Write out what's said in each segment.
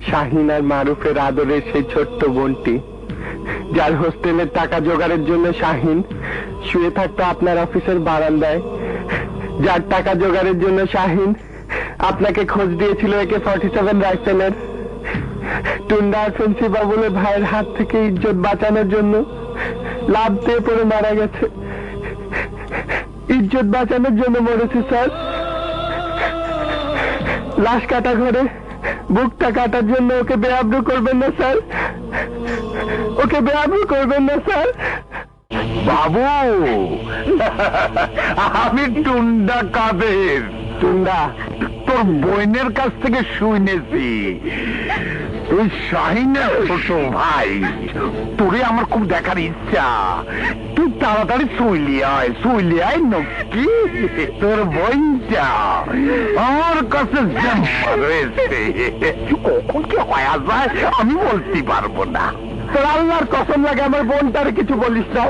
শাহিন আর মারুফের আদরের সেই ছোট্ট বোনটি, যার হোস্টেলের টাকা জোগাড়ের জন্য শাহিন শুয়ে থাকতো আপনার অফিসের বারান্দায়, যার টাকা জোগাড়ের জন্য শাহিন আপনাকে খোঁজ দিয়েছিল AK-47 রাইফেলের, টুন্ডা আর ফেন্সি বাবুলের ভাইয়ের হাত থেকে ইজ্জত বাঁচানোর জন্য লাভ দিয়ে পড়ে মারা গেছে। ইজ্জত বাঁচানোর জন্য মরেছে স্যার। লাশ কাটা ঘরে বুকটা কাটার জন্য ওকে বেআব্রু করবেন না স্যার, ওকে বেআব্রু করবেন না স্যার। বাবু, আমি টুন্ডা কাদের। টুন্ডা, তোর বোনের কাছ থেকে শুনেছি তুই শাহিনের ছোট ভাই। তোরে আমার খুব দেখার ইচ্ছা। তুই তাড়াতাড়ি চলে আয় নকি। তোর বোনটা আমার কাছে জমা রয়েছে, কখন কি হয়ে যায় আমি বলতে পারবো না। তোর আল্লাহর কসম লাগে আমার বোনটারে কিছু বলিস না।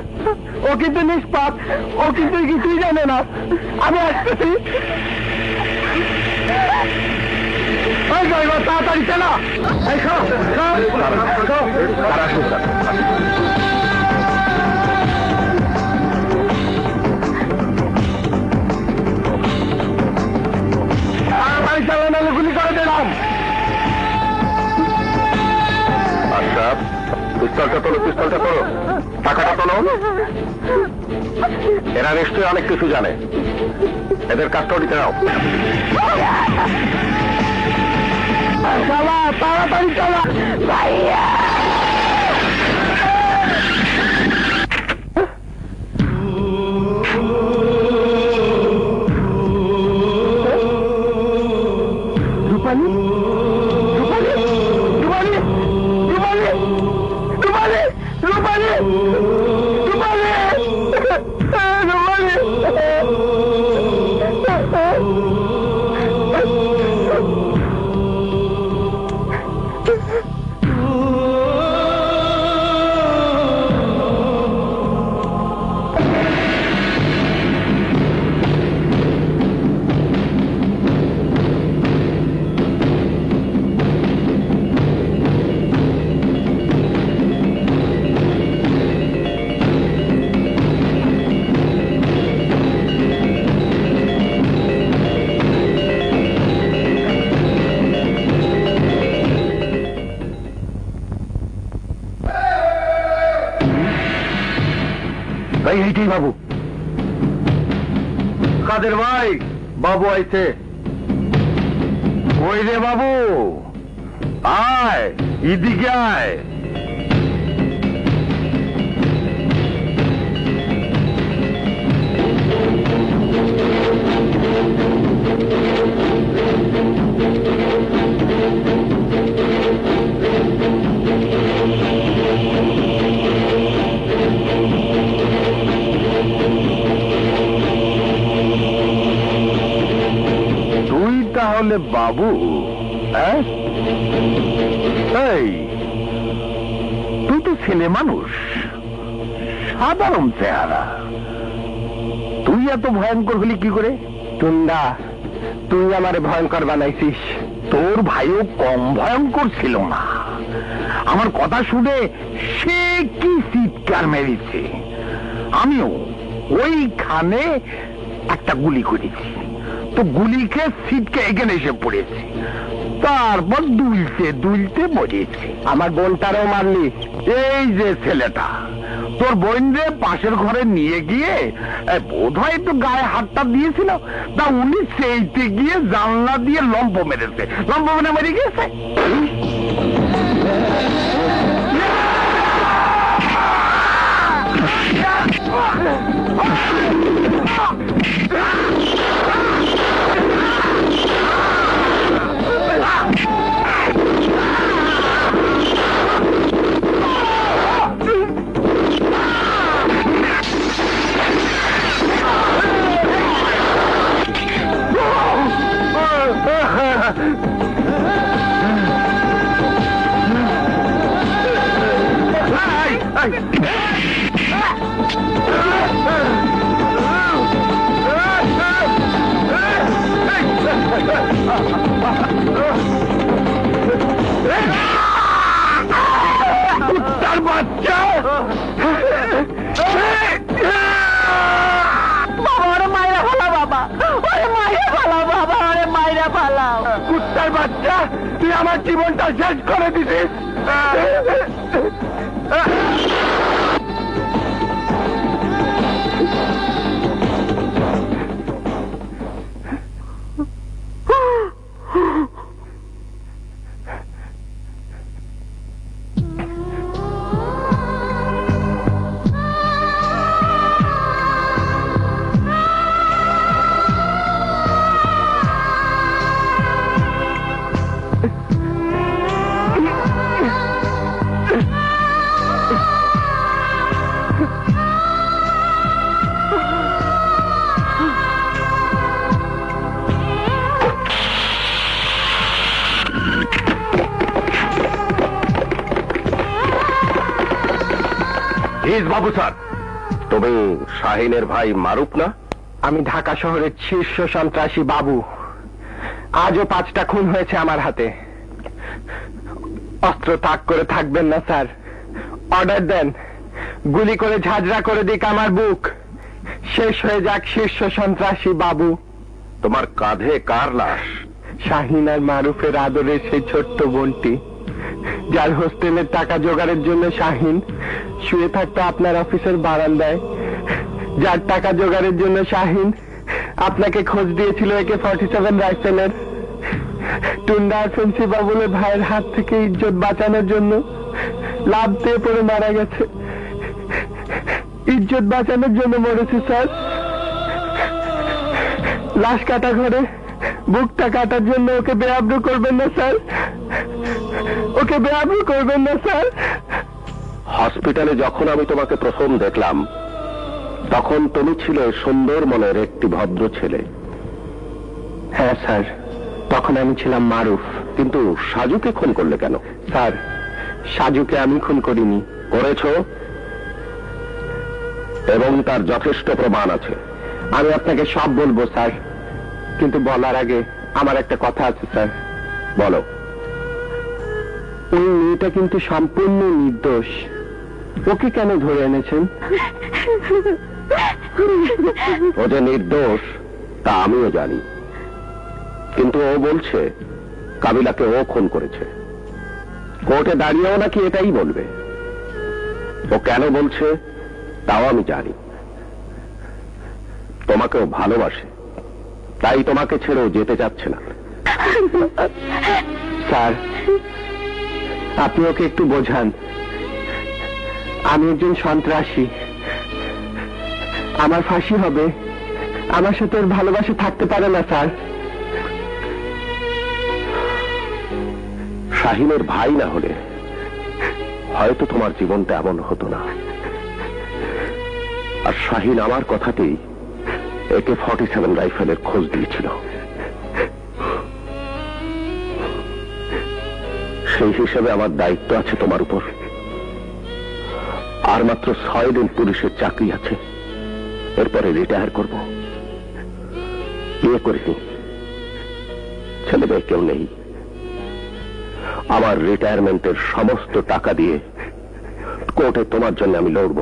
ও কিন্তু নিষ্পাপ, ও কিন্তু কিছুই জানে না। আমি আসতেছি। তাড়াতাড়ি চালা। তাড়াতাড়ি চালা, নাহলে গুলি করে দিলাম। আচ্ছা, পিস্তলটা তোলো, টাকাটা তোলো। এরা নিশ্চয়ই অনেক কিছু জানে, এদের কাস্টডিতে নাও। চালা, তাড়াতাড়ি চালা। ভাইয়া রূপালী, রূপালী, রূপালী, রূপালী, রূপালী, রূপালী, রূপালী, এইটাই বাবু। কাদের ভাই, বাবু আইছে। কই রে বাবু, আয় এদিকে আয়। তাহলে বাবু, হ্যাঁ? এই তুই তো ছেলে মানুষ, সাধারণ চেহারা, তুই এত ভয়ঙ্কর হলি কি করে? টুন্ডা, তুই আমারে ভয়ঙ্কর বানাইছিস। তোর ভাইও কম ভয়ঙ্কর ছিল না। আমার কথা শুনে সে কি চিৎকার মেরেছে। আমিও ওইখানে একটা গুলি করেছি, তো গুলি খেয়ে সিটকে এখানে এসে পড়েছি, তারপর দুলতে মরেছি। আমার বোনটারও মারলি? এই যে ছেলেটা তোর বোন রে পাশের ঘরে নিয়ে গিয়ে বোধ হয় একটু গায়ে হাতটা দিয়েছিল, তা উনি সেইতে গিয়ে জানলা দিয়ে লম্ব মেরেছে, লম্ব মেরে গিয়েছে। বাচ্চা, তুই আমার জীবনটা শেষ করে দিছিস। বাবু স্যার, তুমি শাহিনের ভাই মারুফ না? আমি ঢাকা শহরের শীর্ষ সন্ত্রাসী বাবু। আজও 5টা খুন হয়েছে আমার হাতে। অস্ত্র তাক করে থাকবেন না স্যার, অর্ডার দেন, গুলি করে ঝাঁঝরা করে দিক আমার বুক, শেষ হয়ে যাক শীর্ষ সন্ত্রাসী বাবু। তোমার কাঁধে কার লাশ? শাহিন আর মারুফের আদরের সেই ছোট্ট বোনটি, যার হোস্টেলের টাকা জোগাড়ের জন্য শাহিন শুয়ে থাকতো আপনার অফিসের বারান্দায়, যার টাকা জোগাড়ের জন্য শাহিন আপনাকে খোঁজ দিয়েছিল AK-47 রাইফেলের। টুন্ডা ফেন্সি বাবুলের ভাইয়ের হাত থেকে ইজ্জত বাঁচানোর জন্য লাভ দিয়ে পড়ে মারা গেছে। ইজ্জত বাঁচানোর জন্য মরেছে স্যার। লাশ কাটা ঘরে বুকটা কাটার জন্য ওকে বেআব্রু করবেন না স্যার, ওকে বেআব্রু করবেন না স্যার। হসপিটালে যখন আমি তোমাকে প্রথম দেখলাম, তখন তুমি ছিলে সুন্দর মনের একটি ভদ্র ছেলে। হ্যাঁ স্যার, তখন আমি ছিলাম মারুফ। কিন্তু সাজুকে খুন করলে কেন? স্যার, সাজুকে আমি খুন করিনি। করেছো, এবং তার যথেষ্ট প্রমাণ আছে। আমি আপনাকে সব বলবো স্যার, কিন্তু বলার আগে আমার একটা কথা আছে স্যার। বলো। ওই মেয়েটা কিন্তু সম্পূর্ণ নির্দোষ। ওকে কেন ধরে এনেছেন? ও যে নির্দোষ তা আমিও জানি, কিন্তু ও বলছে কাবিলাকে ও খুন করেছে। কোর্টে দাঁড়িয়েও নাকি এটাই বলবে। ও কেন বলছে তাও আমি জানি। তোমাকেও ভালোবাসে, তাই তোমাকে ছেড়েও যেতে চাচ্ছে না। স্যার, আপনি ওকে একটু বোঝান। আমি একজন সন্ত্রাসী, আমার ফাঁসি হবে, আমার সাথে ওর ভালোবাসা থাকতে পারে না স্যার। শাহিনের ভাই না হলে হয়তো তোমার জীবনটা এমন হতো না। আর শাহিন আমার কথাতেই AK-47 রাইফেলের খোঁজ দিয়েছিল। সেই হিসেবে আমার দায়িত্ব আছে তোমার উপর। আর মাত্র 6 দিন পুলিশের চাকরি আছে, এরপরে রিটায়ার করব। বিয়ে করিনি, ছেলে মেয়ে কেউ নেই। আমার রিটায়ারমেন্টের সমস্ত টাকা দিয়ে কোর্টে তোমার জন্য আমি লড়ব।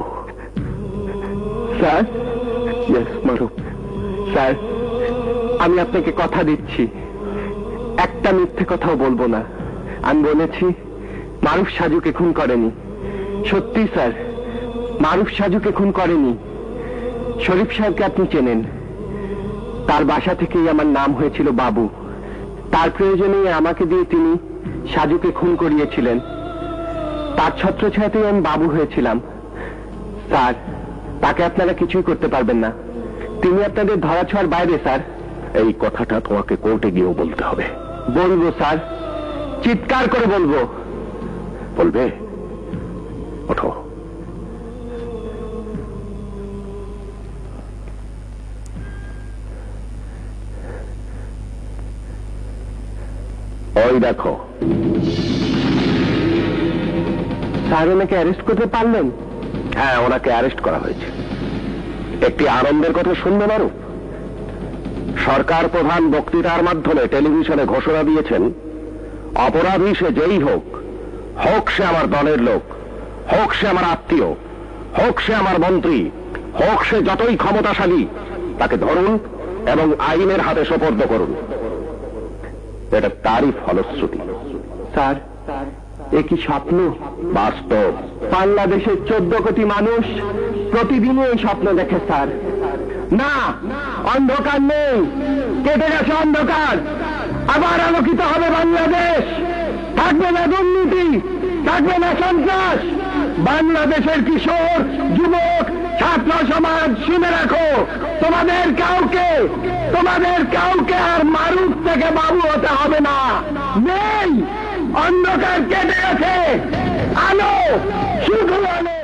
স্যার, ইয়েস মারুফ স্যার, আমি আপনাকে কথা দিচ্ছি, একটা মিথ্যে কথাও বলবো না। আমি বলেছি মারুফ সাজুকে খুন করেনি। সত্যি স্যার, মারুফ সাজুকে খুন করেনি। শরীফ সাহেবকে আপনি চেনেন, তার বাসা থেকেই আমার নাম হয়েছিল বাবু। তার প্রয়োজনেই আমাকে দিয়ে তিনি সাজুকে খুন করিয়েছিলেন। তার ছত্রছায়াতেই আমি বাবু হয়েছিলাম। স্যার, তাকে আপনারা কিছুই করতে পারবেন না। তিনি আপনাদের ধরাছোঁয়ার বাইরে স্যার। এই কথাটা তোমাকে কোর্টে গিয়েও বলতে হবে। বলবো স্যার, চিৎকার করে বলবো। বলবে? ওঠো। ওই দেখো। স্যার, ওনাকে অ্যারেস্ট করতে পারলেন? হ্যাঁ, ওনাকে অ্যারেস্ট করা হয়েছে। একটি আনন্দের কথা শুনবে মারুফ। সরকার প্রধান বক্তৃতার মাধ্যমে টেলিভিশনে ঘোষণা দিয়েছেন, অপরাধী সে যেই হোক, হোক সে আমার দলের লোক, হোক সে আমার আত্মীয়, হোক সে আমার মন্ত্রী, হোক সে যতই ক্ষমতাশালী, তাকে ধরুন এবং আইনের হাতে সোপর্দ করুন। এটা তারই ফলশ্রুতি। স্যার, এ কি স্বপ্ন? বাস্তব। বাংলাদেশের 14 কোটি মানুষ প্রতিদিনই এই স্বপ্ন দেখে স্যার। না, অন্ধকার নেই, কেটে গেছে অন্ধকার। আবার আলোকিত হবে বাংলাদেশ। থাকবে না দুর্নীতি, থাকবে না সন্ত্রাস। বাংলাদেশের কিশোর, যুবক, ছাত্র সমাজ, শুনে রাখো, তোমাদের কাউকে আর মারুফ থেকে বাবু হতে হবে না। নেই, অন্ধকার কেটে গেছে, আলো, শুধু আলো।